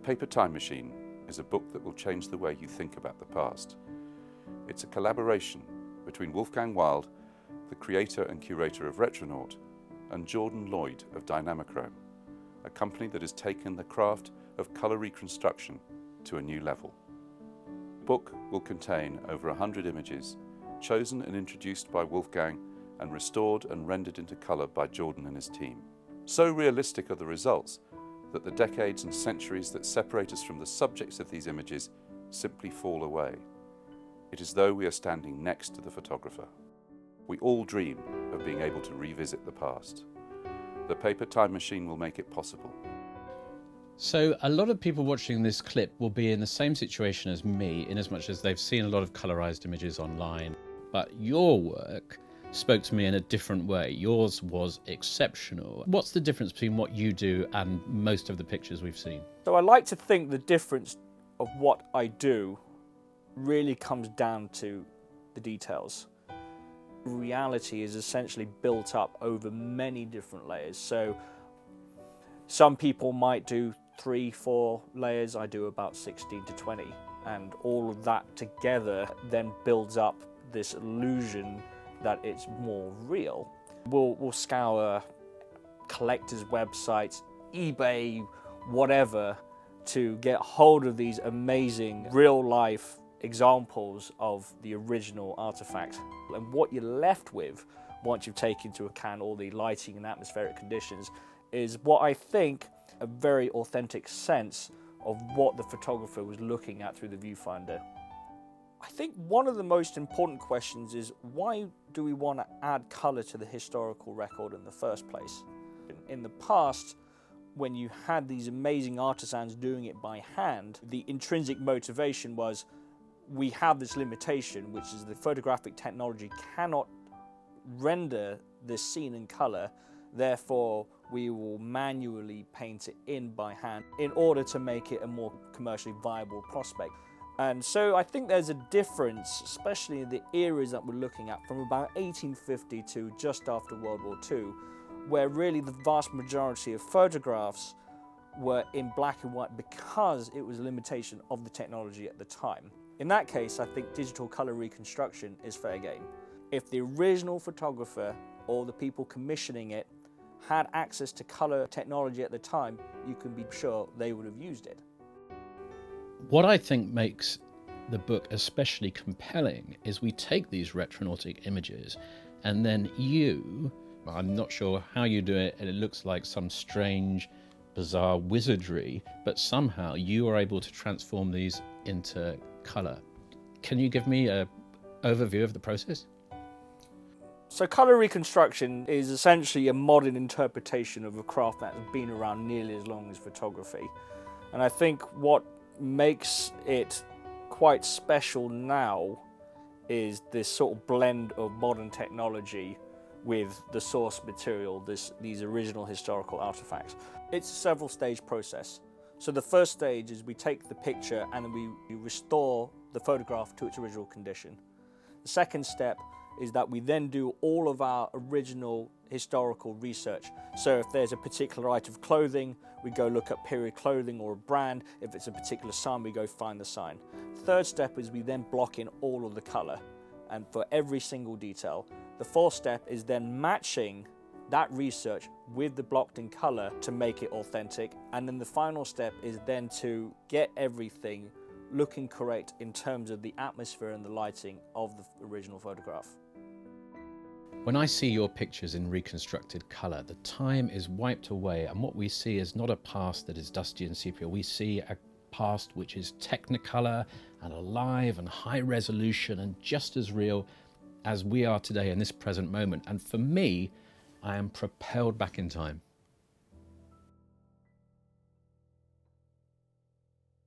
Paper Time Machine is a book that will change the way you think about the past. It's a collaboration between Wolfgang Wilde, the creator and curator of Retronaut, and Jordan Lloyd of Dynamichrome, a company that has taken the craft of colour reconstruction to a new level. The book will contain over 100 images, chosen and introduced by Wolfgang and restored and rendered into colour by Jordan and his team. So realistic are the results that the decades and centuries that separate us from the subjects of these images simply fall away. It is as though we are standing next to the photographer. We all dream of being able to revisit the past. The Paper Time Machine will make it possible. So a lot of people watching this clip will be in the same situation as me, in as much as they've seen a lot of colorized images online. But your work spoke to me in a different way. Yours was exceptional. What's the difference between what you do and most of the pictures we've seen? So I like to think the difference of what I do really comes down to the details. Reality is essentially built up over many different layers. So some people might do 3-4 layers, I do about 16 to 20. And all of that together then builds up this illusion that it's more real. We'll scour collectors' websites, eBay, whatever, to get hold of these amazing real-life examples of the original artifact. And what you're left with, once you've taken into account all the lighting and atmospheric conditions, is what I think a very authentic sense of what the photographer was looking at through the viewfinder. I think one of the most important questions is, why do we want to add colour to the historical record in the first place? In the past, when you had these amazing artisans doing it by hand, the intrinsic motivation was, we have this limitation, which is the photographic technology cannot render this scene in colour, therefore we will manually paint it in by hand in order to make it a more commercially viable prospect. And so I think there's a difference, especially in the eras that we're looking at, from about 1850 to just after World War II, where really the vast majority of photographs were in black and white because it was a limitation of the technology at the time. In that case, I think digital colour reconstruction is fair game. If the original photographer or the people commissioning it had access to colour technology at the time, you can be sure they would have used it. What I think makes the book especially compelling is we take these retronautic images and then I'm not sure how you do it, and it looks like some strange, bizarre wizardry, but somehow you are able to transform these into colour. Can you give me an overview of the process? So colour reconstruction is essentially a modern interpretation of a craft that's been around nearly as long as photography. And I think what makes it quite special now is this sort of blend of modern technology with the source material, these original historical artifacts. It's a several stage process. So the first stage is we take the picture and then we restore the photograph to its original condition. The second step is that we then do all of our original historical research. So if there's a particular item of clothing, we go look at period clothing or a brand. If it's a particular sign, we go find the sign. Third step is we then block in all of the colour, and for every single detail. The fourth step is then matching that research with the blocked in colour to make it authentic. And then the final step is then to get everything looking correct in terms of the atmosphere and the lighting of the original photograph. When I see your pictures in reconstructed colour, the time is wiped away, and what we see is not a past that is dusty and sepia. We see a past which is technicolor and alive and high resolution and just as real as we are today in this present moment. And for me, I am propelled back in time.